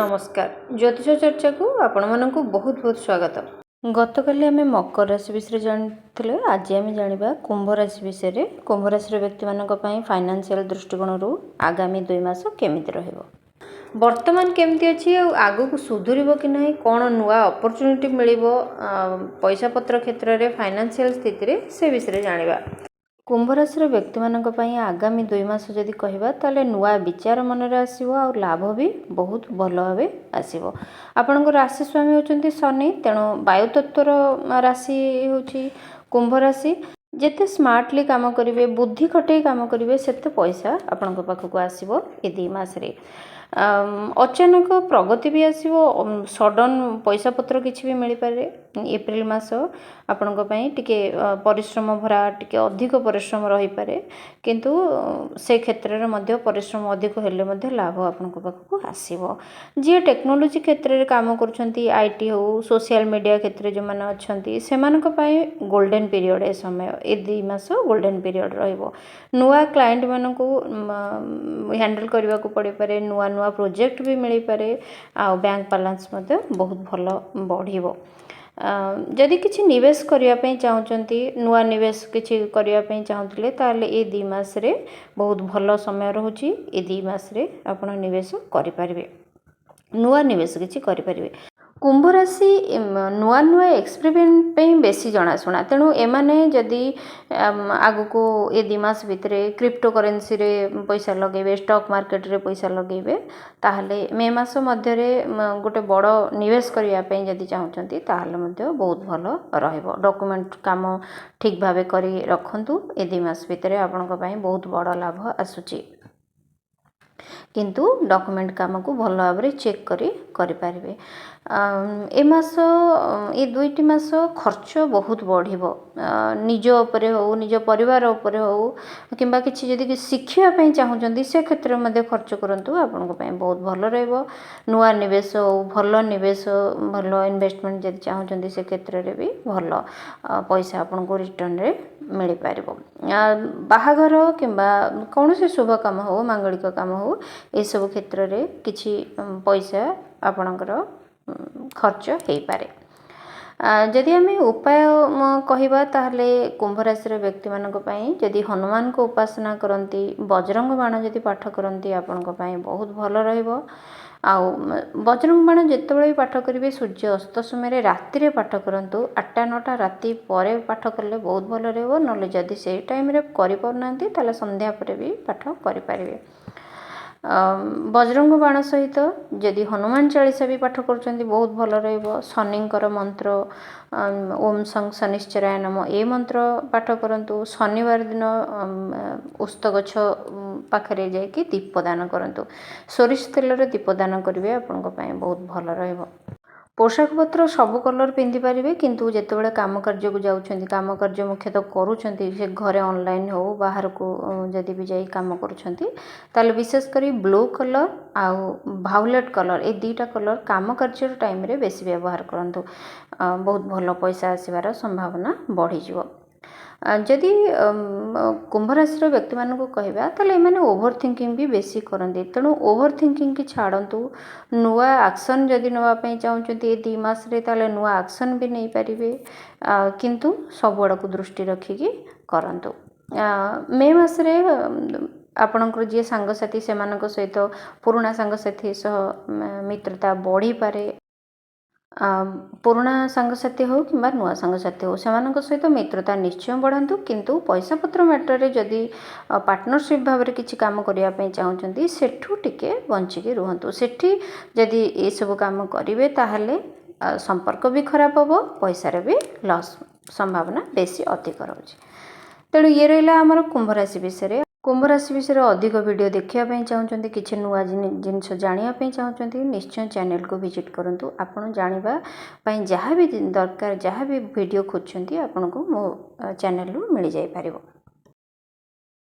नमस्कार ज्योतिष चर्चा को आपण मानक बहुत बहुत स्वागत। गतकाली आम मकर राशि विषय जानी आज आम जाना कुंभ राशि विषय। कुंभ राशि व्यक्ति मानक फाइनेंशियल दृष्टिकोण आगामी 2 मास केमिति रहिबो, वर्तमान केमती अच्छी आगु को सुधुर कि ना, कौन नुआ अपॉर्चुनिटी मिलिबो पैसा पत्र क्षेत्र में फाइनेंशियल स्थिति रे से विषय जानिबा। कुंभ राशि व्यक्ति मानक पई आगामी 2 मास जदि कहबा ताले नुआ विचार मन रे आसीबो आ लाभ भी बहुत भल भावे आसीबो। आपनक राशि स्वामी होचंती शनि, तेणु वायु तत्वर राशि होची कुंभ राशि। जेते स्मार्टली काम करिवे, बुद्धि खटै काम करिवे, सेते पैसा आपनक पाखक आसीबो ए 2 मास रे। अचानक प्रगति भी आसीबो, सडन पैसा पत्र किछि भी मिली पारे। एप्रिल मास आपनक पई टिके परिश्रम भरा, टिके अधिक परिश्रम रही पारे, किंतु से क्षेत्र रे मध्य परिश्रम अधिक हेले मध्य लाभ आपनक पाखक आसीबो। जे टेक्नोलॉजी क्षेत्र रे काम करछंती, आईटी हो, सोशल मीडिया क्षेत्र जो माने अछंती, सेमानक पई गोल्डन पीरियड ए समय ए 2 मास गोल्डन पीरियड रहइबो। नुआ क्लाइंट मानकू हैंडल करबा को पड़े पारे, नुआ नुआ प्रोजेक्ट भी मिली पारे, आ बैंक बैलेंस मते बहुत भलो बढ़िबो। जदि किछि निवेश करिया पई चाहउचंती, नुआ निवेश किछि करिया पई चाहउतले, ताले ए 2 मास रे बहुत भलो समय रहउची। ए 2 मास रे आपण निवेश करि पारिबे, नुआ निवेश किछि करि पारिबे। कुंभ राशि नुआ नुआ एक्सपेरिमेंट पे बेसी जनाशुना, तेणु एमाने जदि आगु को ए 2 मास भितर क्रिप्टो करेन्सी रे पैसा लगेबे, स्टॉक मार्केट रे पैसा लगेबे, ताहले मे मास मध्य रे गोटे बड़ निवेश करिया पे जदि चाहउचंती ताहले मध्य बहुत भलो रहइबो। डॉक्यूमेंट काम ठीक भाबे करी रखंतु, ए 2 मास भितर आपनक पई बहुत बड़ लाभ आसुची, किंतु डॉक्यूमेंट काम को भल भाव में चेक करि पारिबे। ए मास ए 2टी मास खर्च बहुत बढ़िबो, निज उपरे हो, निज परिवार उपरे हो, किंबा किछि जदि शिखिया पई चाहउचंती से क्षेत्र में खर्च करंतु, आपनक पई बहुत भल रहइबो। नुआ निवेश हो, भल निवेश, भल इन्वेस्टमेंट जदि चाहउचंती से क्षेत्र रे भी भल पैसा आपनको रिटर्न रे मिली पारिबो। बाहाघर किंबा कौन से शुभ काम हो, मांगलिक काम हो, ए सब क्षेत्र रे किछि पैसा आपनकर खर्च हेई पारे। जदि आम उपाय कहबा ताहले कुंभ राशि व्यक्ति मानक पई जदि हनुमान को उपासना करंती, बजरंग बाण जदि पाठ करंती, आपनक पई बहुत भल रहइबो। आउ बजरंग बाण जेतेबेले पाठ करिवे सूर्य अस्त समय राति रे पाठ करंतु, 8-9 राति परे पाठ करले बहुत भल रहइबो। नले जदि से टाइम रे करि परनांती ताले संध्या परे भी पाठ करि पारिबे। बजरंग बाण सहित जदि हनुमान चालीसा भी पाठ करछंती बहुत भल रहइबो। शनिंकर मंत्र ओम सं शनिश्चराय नम ए मंत्र पाठ करंतु। शनिवार दिन उस्त गछ पाखरे जाइके दीपदान करंतु, सोरिष तेल रे दीपदान करिवे, आपनक पई बहुत भल रहइबो। पोशाक पत्र सब कलर पिंधि पारिबे, किंतु जेतेबेले काम कार्य को जाउछंती, काम कार्य मुख्यतः करूछंती, से घरे ऑनलाइन हो, बाहर को जदि भी जाई काम करूछंती, ताले विशेष करी ब्लू कलर आउ भायोलेट कलर, ए 2टा कलर काम कार्य टाइम रे बेसी व्यवहार करंतु, बहुत भल पैसा आसीबार संभावना बढ़ी जिवो। जदि कुंभ राशि व्यक्ति मानक कहबा ताले माने ओवर थिंकिंग भी बेसी करंती, तेणु ओवर थिंकिंग की छाड़ंतु। नुआ एक्शन जदि नवा पई चाहउचंती ए 2 मास रे, ताले नुआ एक्शन भी नहीं पारिबे, किंतु सब आड़ को दृष्टि रखिकी करंतु। मे मास रे आपनकर जे सांगसाथी सेमानक सहित पुराना सांगसाथी सह मित्रता बढ़ी पारे। पुराना सांगसाथी हो कि नुआ सांगसाथी हो, सेमानक सहित मित्रता निश्चय बढ़ातु, किंतु पैसा पत्र मैटर रे जदि पार्टनरशिप भाव में किसी काम करने चाहते सेठू टिके बंचिकी रुहतु। सेठी जदि ये सब काम करेंगे ताहले संपर्क भी खराब हम, पैसार भी लॉस संभावना बेसी अधिक रोचे। तेणु ये रहा आमर कुंभ राशि विषय। कुंभ राशि विषय अधिक वीडियो देखापी चाहते, किसी नुआ जिनस जानापी चाहते, निश्चय चैनल को विजिट करूँ। आपड़ जानापी जहाँ भी दरकार, जहाँ भी वीडियो खोजते आपन को मो चैनल मिल जाई पारिबो।